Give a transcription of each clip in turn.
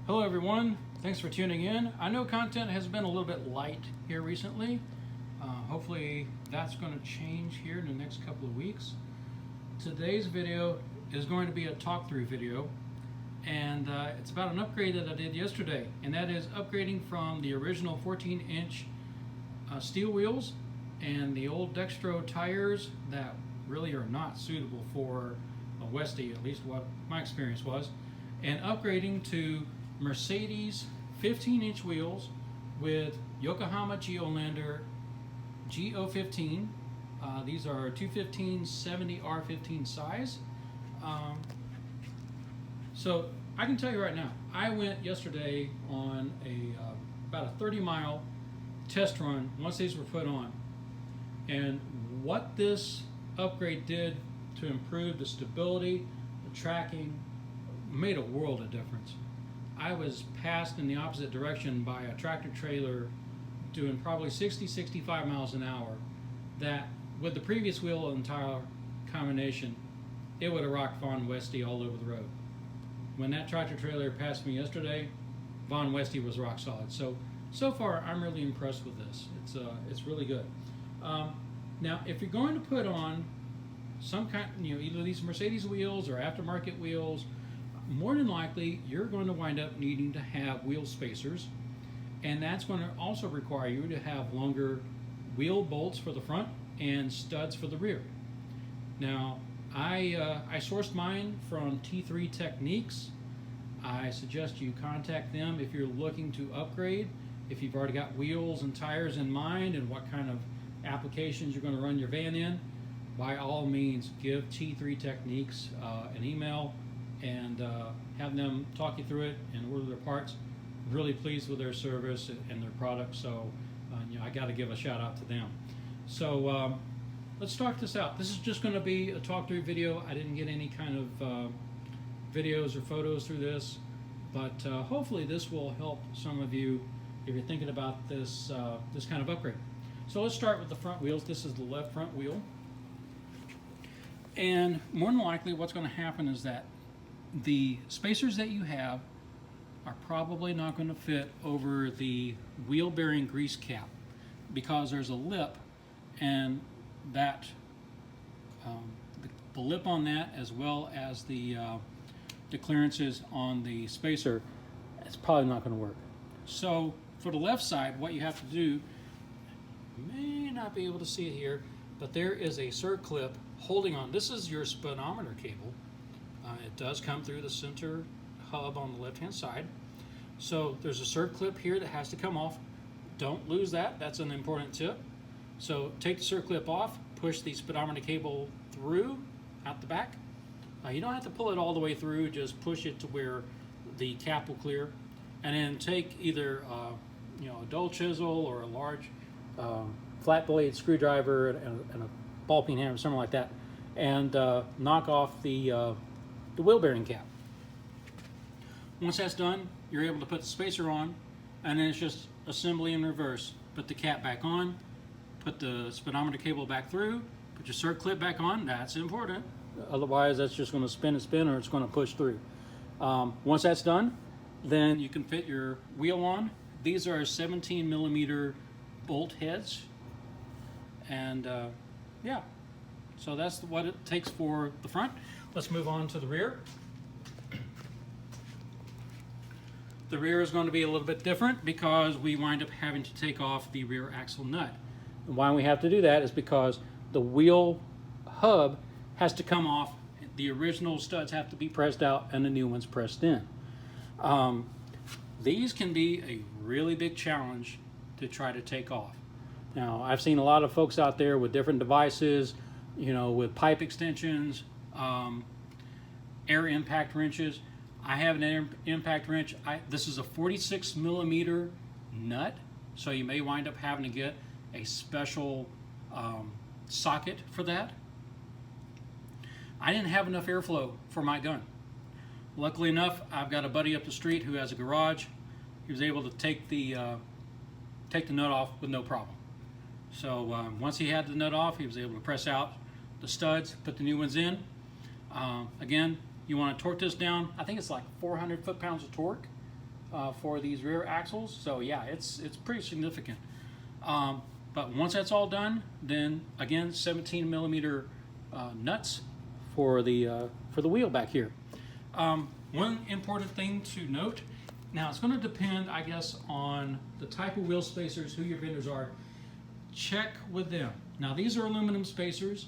Hello everyone, thanks for tuning in. I know content has been a little bit light here recently. Hopefully that's going to change here in the next couple of weeks. Today's video is going to be a talk through video, and it's about an upgrade that I did yesterday, and that is upgrading from the original 14-inch steel wheels and the old Dextro tires that really are not suitable for a Westy, at least what my experience was, and upgrading to Mercedes 15-inch wheels with Yokohama Geolandar G015. These are 215/70 R15 size. So I can tell you right now, I went yesterday on about a 30-mile test run once these were put on, and what this upgrade did to improve the stability, the tracking, made a world of difference. I was passed in the opposite direction by a tractor trailer doing probably 60-65 miles an hour that with the previous wheel and tire combination, it would have rocked Von Westy all over the road. When that tractor trailer passed me yesterday, Von Westy was rock solid. So far, I'm really impressed with this. It's really good. Now, if you're going to put on some kind, either these Mercedes wheels or aftermarket wheels, more than likely you're going to wind up needing to have wheel spacers, and that's going to also require you to have longer wheel bolts for the front and studs for the rear. Now, I sourced mine from T3 Techniques. I suggest you contact them if you're looking to upgrade, if you've already got wheels and tires in mind and what kind of applications you're going to run your van in. By all means, give T3 Techniques an email and have them talk you through it and order their parts. Really pleased with their service and their product, so I got to give a shout out to them. So let's start this out. This is just going to be a talk through video. I didn't get any kind of videos or photos through this, but hopefully this will help some of you if you're thinking about this this kind of upgrade. So let's start with the front wheels. This is the left front wheel, and more than likely what's going to happen is that the spacers that you have are probably not going to fit over the wheel bearing grease cap because there's a lip, and that the lip on that, as well as the clearances on the spacer, it's probably not going to work. So for the left side, what you have to do, you may not be able to see it here, but there is a circlip holding on. This is your speedometer cable. It does come through the center hub on the left-hand side. So there's a circlip here that has to come off. Don't lose that. That's an important tip. So take the circlip off, push the speedometer cable through out the back. You don't have to pull it all the way through, just push it to where the cap will clear. And then take either a dull chisel or a large flat blade screwdriver and a ball peen hammer, something like that, and knock off the wheel bearing cap. Once that's done, you're able to put the spacer on, and then it's just assembly in reverse. Put the cap back on, put the speedometer cable back through, put your circlip back on. That's important. Otherwise, that's just going to spin and spin, or it's going to push through. Once that's done, then you can fit your wheel on. These are 17 millimeter bolt heads, and yeah, so that's what it takes for the front. Let's move on to the rear. The rear is going to be a little bit different because we wind up having to take off the rear axle nut. And why we have to do that is because the wheel hub has to come off. The original studs have to be pressed out and the new ones pressed in. These can be a really big challenge to try to take off. Now, I've seen a lot of folks out there with different devices, with pipe extensions, air impact wrenches. I have an air impact wrench. This is a 46 millimeter nut, so you may wind up having to get a special socket for that. I didn't have enough airflow for my gun. Luckily enough, I've got a buddy up the street who has a garage. He was able to take the nut off with no problem. So once he had the nut off, he was able to press out the studs, put the new ones in. Again, you want to torque this down. I think it's like 400 foot-pounds of torque. for these rear axles. So yeah, it's pretty significant. But once that's all done, then again, 17 millimeter nuts for the wheel back here. One important thing to note, now it's going to depend, I guess, on the type of wheel spacers, who your vendors are. Check with them. Now these are aluminum spacers,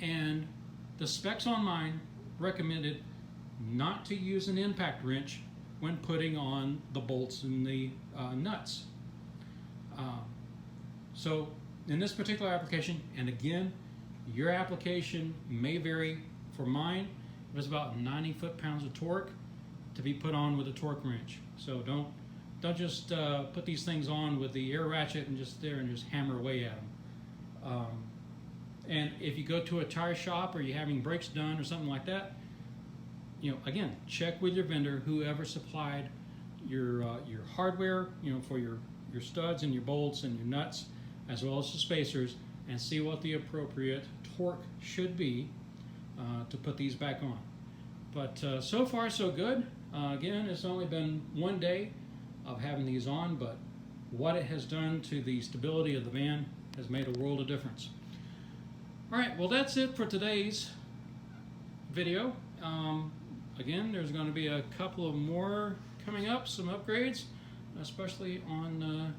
and the specs on mine recommended not to use an impact wrench when putting on the bolts and the nuts. So in this particular application, and again, your application may vary. For mine, it was about 90 foot-pounds of torque to be put on with a torque wrench. So don't just put these things on with the air ratchet and just hammer away at them. And if you go to a tire shop or you're having brakes done or something like that, again, check with your vendor, whoever supplied your hardware, for your studs and your bolts and your nuts, as well as the spacers, and see what the appropriate torque should be to put these back on. But so far so good. Again, it's only been one day of having these on, but what it has done to the stability of the van has made a world of difference. All right, well, that's it for today's video. Again, there's going to be a couple of more coming up, some upgrades, especially on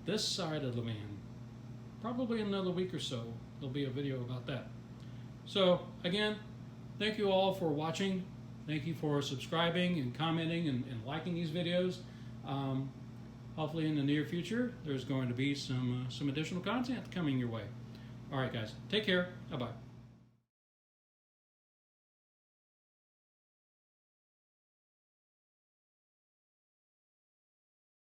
this side of the van. Probably in another week or so, there'll be a video about that. So, again, thank you all for watching. Thank you for subscribing and commenting and liking these videos. Hopefully in the near future, there's going to be some additional content coming your way. All right, guys, take care. Bye-bye.